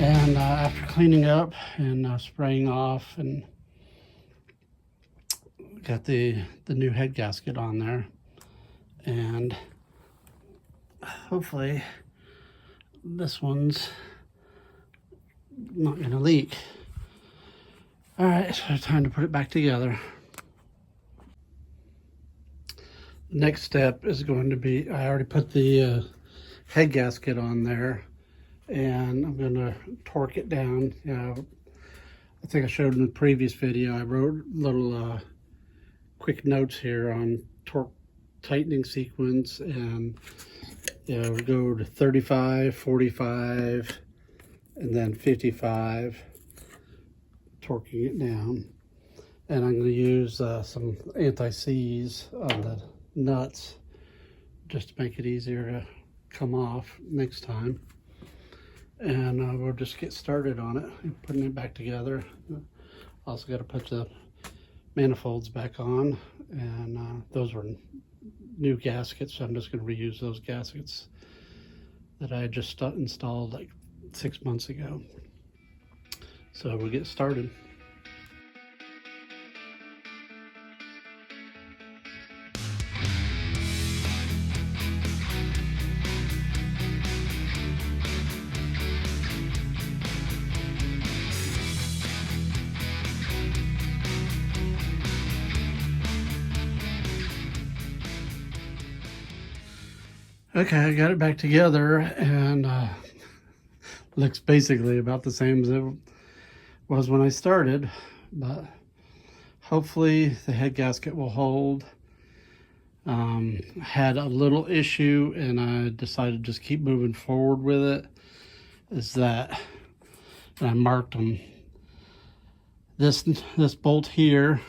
And after cleaning up and spraying off, and got the new head gasket on there, and hopefully this one's not gonna leak. All right, so time to put it back together. Next step is going to be, I already put the head gasket on there, and I'm going to torque it down. I think I showed in the previous video, I wrote little quick notes here on torque tightening sequence, and we go to 35, 45, and then 55, torquing it down. And I'm going to use some anti-seize on the nuts just to make it easier to come off next time. And we'll just get started on it, putting it back together. Also got to put the manifolds back on, and those were new gaskets, so I'm just going to reuse those gaskets that I just installed like 6 months ago. So we'll get started. Okay, I got it back together, and looks basically about the same as it was when I started, but hopefully the head gasket will hold. Had a little issue, and I decided to just keep moving forward with it, is that, and I marked them, this bolt here,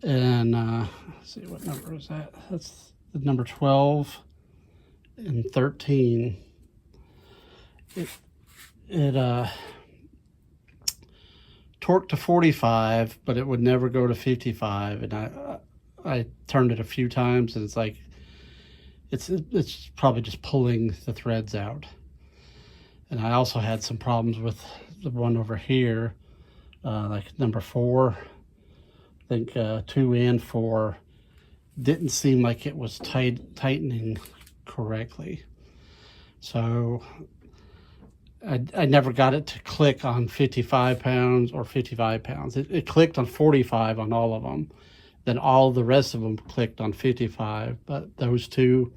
and let's see, what number is that? That's the number 12 and 13. It torqued to 45, but it would never go to 55, and I turned it a few times, and it's like it's probably just pulling the threads out. And I also had some problems with the one over here, like number 4. I think 2 and 4 didn't seem like it was tightening correctly. So I never got it to click on 55 pounds or 55 pounds. It clicked on 45 on all of them. Then all the rest of them clicked on 55, but those two,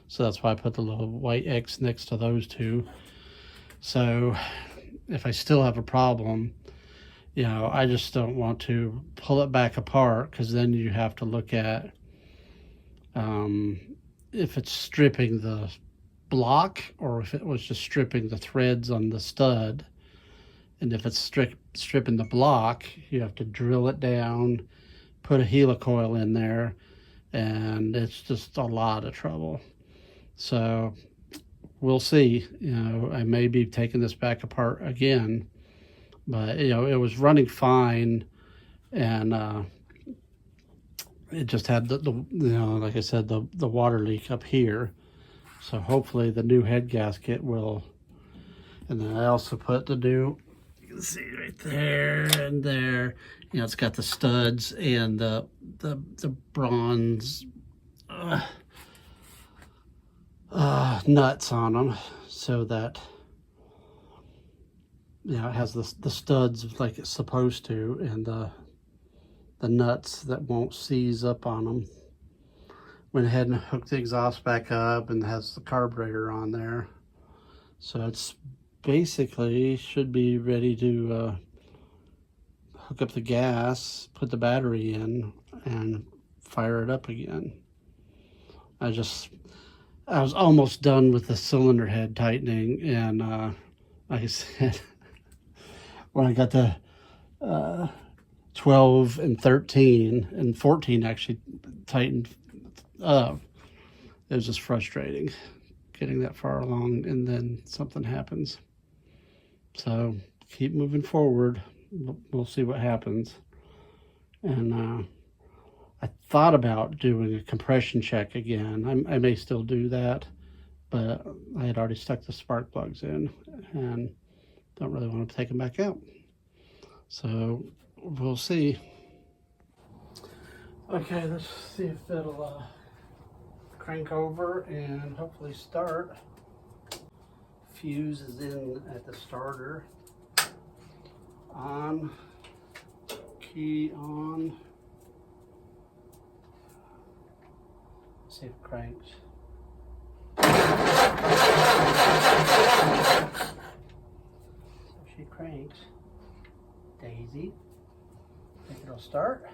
so that's why I put the little white X next to those two. So if I still have a problem, I just don't want to pull it back apart, because then you have to look at if it's stripping the block or if it was just stripping the threads on the stud. And if it's stripping the block, you have to drill it down, put a helicoil in there, and it's just a lot of trouble. So we'll see. I may be taking this back apart again, but it was running fine, and it just had the like I said, the water leak up here. So hopefully the new head gasket will. And then I also put the new, you can see right there and there, it's got the studs and the bronze nuts on them, so that it has the studs like it's supposed to, and the nuts that won't seize up on them. Went ahead and hooked the exhaust back up, and has the carburetor on there. So it's basically should be ready to hook up the gas, put the battery in, and fire it up again. I was almost done with the cylinder head tightening, and like I said, when I got to 12 and 13 and 14 actually tightened up, it was just frustrating getting that far along, and then something happens. So keep moving forward. We'll see what happens. And I thought about doing a compression check again. I may still do that, but I had already stuck the spark plugs in, and don't really want to take them back out. So we'll see. Okay, let's see if it'll crank over and hopefully start. Fuse is in at the starter. On, key on. See if it cranks. So she cranks. Daisy. Think it'll start.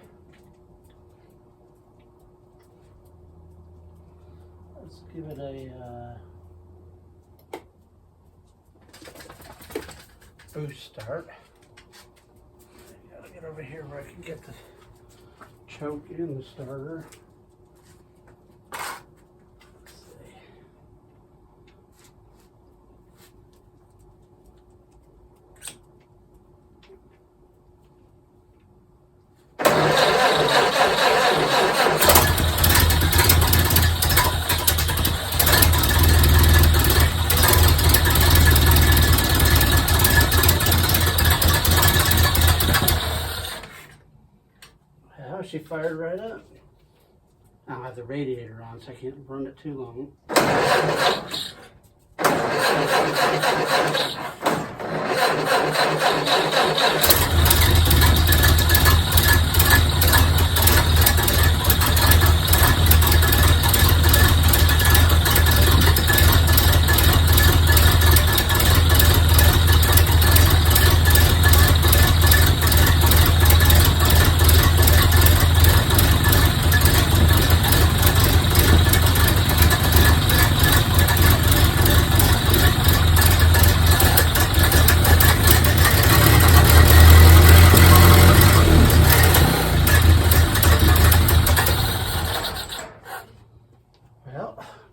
Let's give it a boost start. I gotta get over here where I can get the choke in the starter. Let's see. She fired right up. I don't have the radiator on, so I can't run it too long.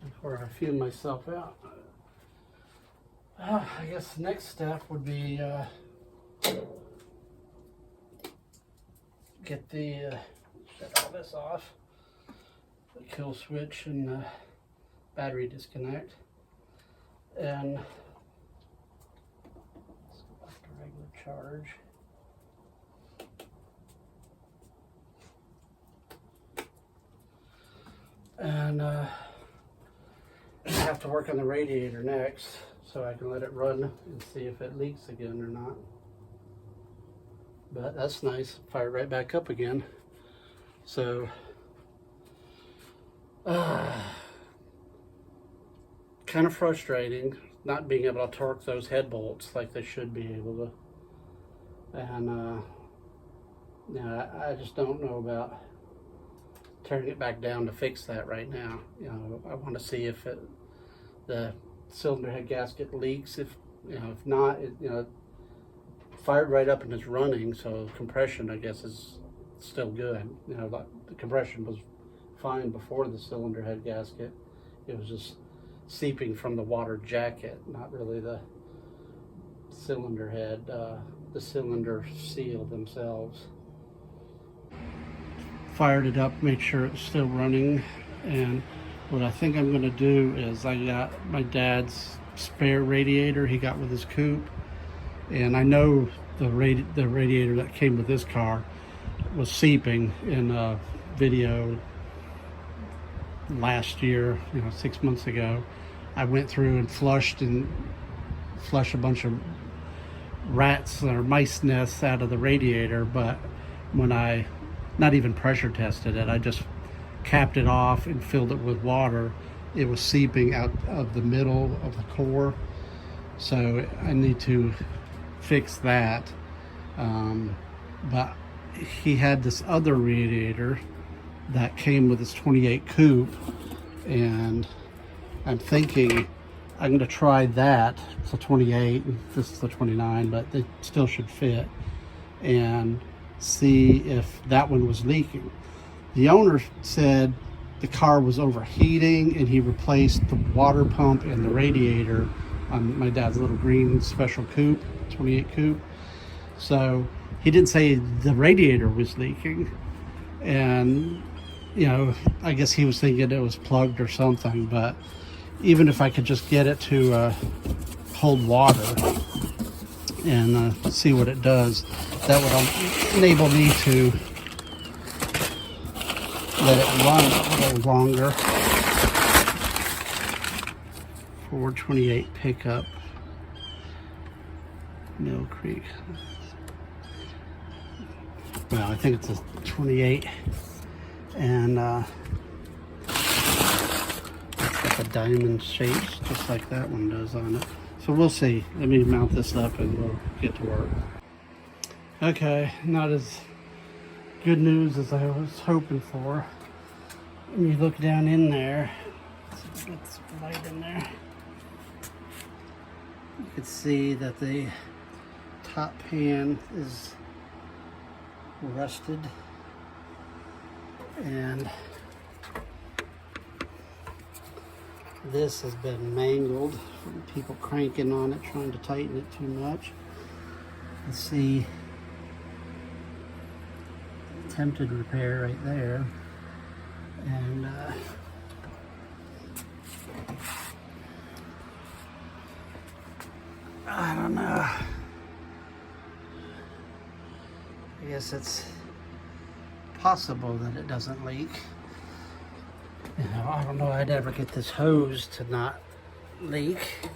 Before I fume myself out, I guess the next step would be get the shut all this off, the kill switch and the battery disconnect, and let's go back to regular charge. And I have to work on the radiator next, so I can let it run and see if it leaks again or not. But that's nice, fire right back up again. So, kind of frustrating not being able to torque those head bolts like they should be able to. And yeah, I just don't know about turning it back down to fix that right now. You know, I want to see if the cylinder head gasket leaks. If not, it fired right up and it's running, so compression, I guess, is still good. You know, the compression was fine before the cylinder head gasket. It was just seeping from the water jacket, not really the cylinder head, the cylinder seal themselves. Fired it up, made sure it's still running, and what I think I'm going to do is I got my dad's spare radiator he got with his coupe, and I know the radiator that came with this car was seeping in a video last year, 6 months ago. I went through and flushed a bunch of rats or mice nests out of the radiator, but when I not even pressure tested it, I just capped it off and filled it with water. It was seeping out of the middle of the core, so I need to fix that. But he had this other radiator that came with his 28 coupe, and I'm thinking I'm going to try that. It's a 28, this is the 29, but they still should fit, and see if that one was leaking. The owner said the car was overheating and he replaced the water pump and the radiator on my dad's little green special coupe, 28 coupe. So he didn't say the radiator was leaking, and I guess he was thinking it was plugged or something. But even if I could just get it to hold water and see what it does. That would enable me to let it run a little longer. Ford 28 pickup, Mill Creek. Well, I think it's a 28, and it's got the diamond shapes just like that one does on it. So we'll see. Let me mount this up and we'll get to work. Okay, not as good news as I was hoping for. When you look down in there, let's see if I get some light in there. You can see that the top pan is rusted, and this has been mangled from people cranking on it, trying to tighten it too much. Let's see, attempted repair right there, and I don't know. I guess it's possible that it doesn't leak. You know, I don't know, I'd ever get this hose to not leak.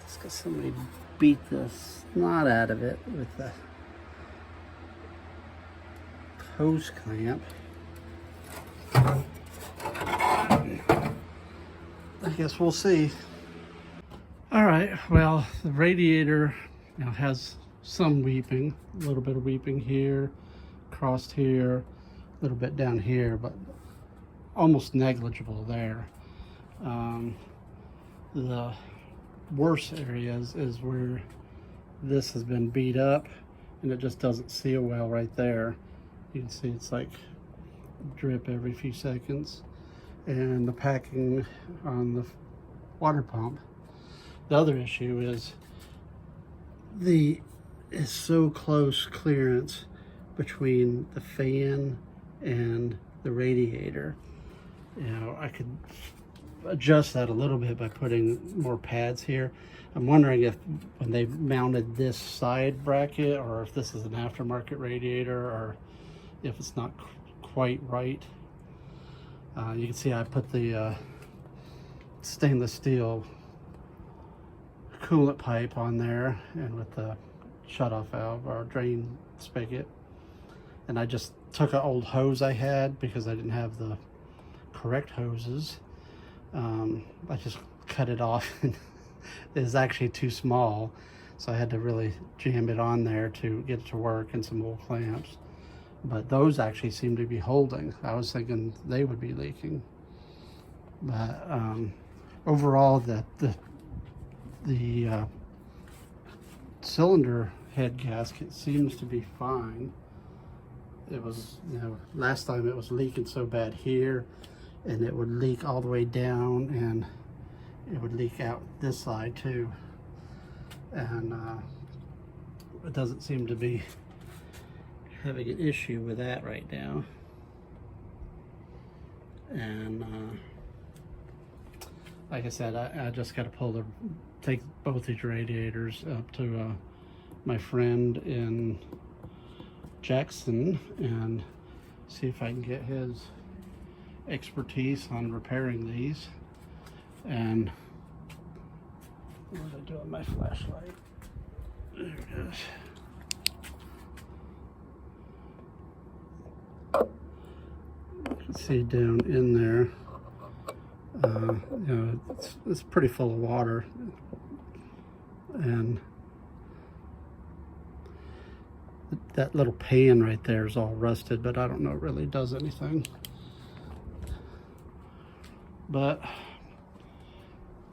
Just because somebody beat the snot out of it with the hose clamp. I guess we'll see. All right, well, the radiator now has some weeping, a little bit of weeping here, crossed here, a little bit down here, but almost negligible there. The worst areas is where this has been beat up and it just doesn't seal well right there. You can see it's like drip every few seconds. And the packing on the water pump. The other issue is is so close clearance between the fan and the radiator. You know, I could adjust that a little bit by putting more pads here. I'm wondering if when they mounted this side bracket, or if this is an aftermarket radiator, or if it's not quite right. You can see I put the stainless steel coolant pipe on there, and with the shutoff valve or drain spigot, and I just took an old hose I had because I didn't have the correct hoses. I just cut it off and it's actually too small, so I had to really jam it on there to get it to work, and some old clamps. But those actually seem to be holding. I was thinking they would be leaking, but overall the cylinder head gasket seems to be fine. It was, you know, last time it was leaking so bad here, and it would leak all the way down, and it would leak out this side too. And it doesn't seem to be having an issue with that right now. And like I said, I just got to take both these radiators up to my friend in Jackson and see if I can get his expertise on repairing these. And what did I do on my flashlight? There it is. You can see down in there, you know, it's pretty full of water, and that little pan right there is all rusted, but I don't know it really does anything. But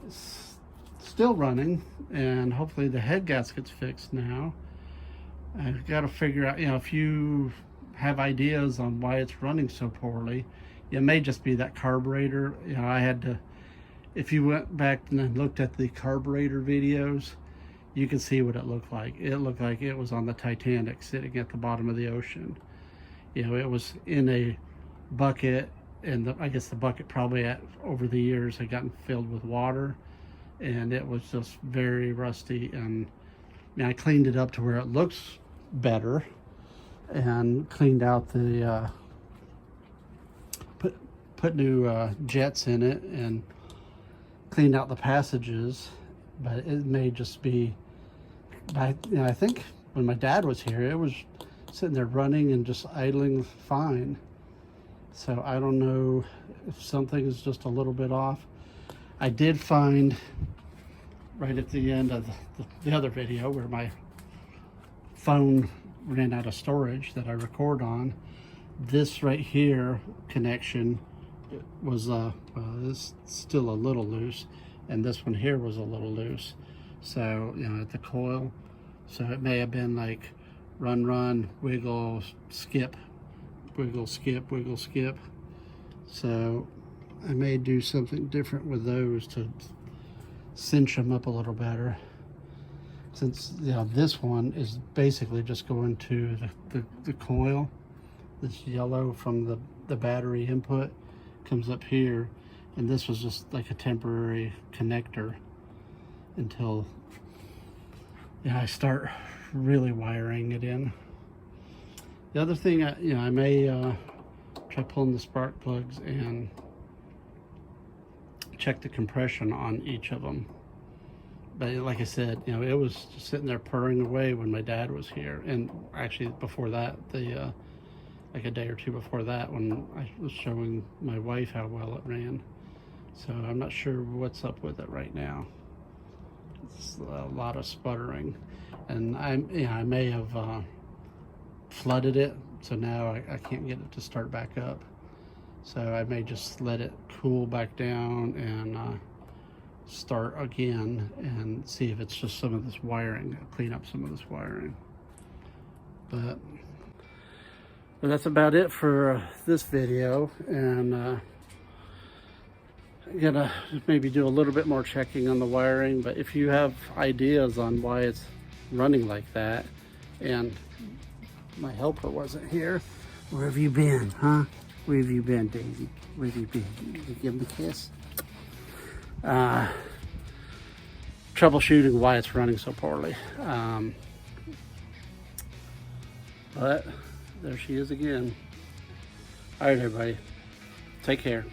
it's still running, and hopefully the head gasket's fixed now. I've got to figure out, you know, if you have ideas on why it's running so poorly. It may just be that carburetor. You know, I had to, if you went back and then looked at the carburetor videos, you can see what it looked like. It looked like it was on the Titanic sitting at the bottom of the ocean. You know, it was in a bucket, and I guess the bucket probably over the years had gotten filled with water, and it was just very rusty and mean, I cleaned it up to where it looks better, and cleaned out the put new jets in it, and cleaned out the passages. But it may just be, you know, I think when my dad was here, it was sitting there running and just idling fine. So I don't know if something is just a little bit off. I did find right at the end of the other video where my phone ran out of storage that I record on, this right here connection was it's still a little loose, and this one here was a little loose. So, you know, at the coil, so it may have been like run, wiggle, skip, wiggle, skip, wiggle, skip. So I may do something different with those to cinch them up a little better, since, you know, this one is basically just going to the coil. This yellow from the battery input comes up here, and this was just like a temporary connector until, yeah, I start really wiring it in. The other thing, you know, I may try pulling the spark plugs and check the compression on each of them. But like I said, you know, it was just sitting there purring away when my dad was here, and actually before that, like a day or two before that, when I was showing my wife how well it ran. So I'm not sure what's up with it right now. It's a lot of sputtering, and I may have flooded it, so now I can't get it to start back up. So I may just let it cool back down and start again and see if it's just some of this wiring, clean up some of this wiring. But that's about it for this video, and I'm gonna maybe do a little bit more checking on the wiring. But if you have ideas on why it's running like that, and my helper wasn't here, where have you been, huh? Where have you been, Daisy? Where have you been? You give him a kiss? Troubleshooting why it's running so poorly. But there she is again. All right, everybody. Take care.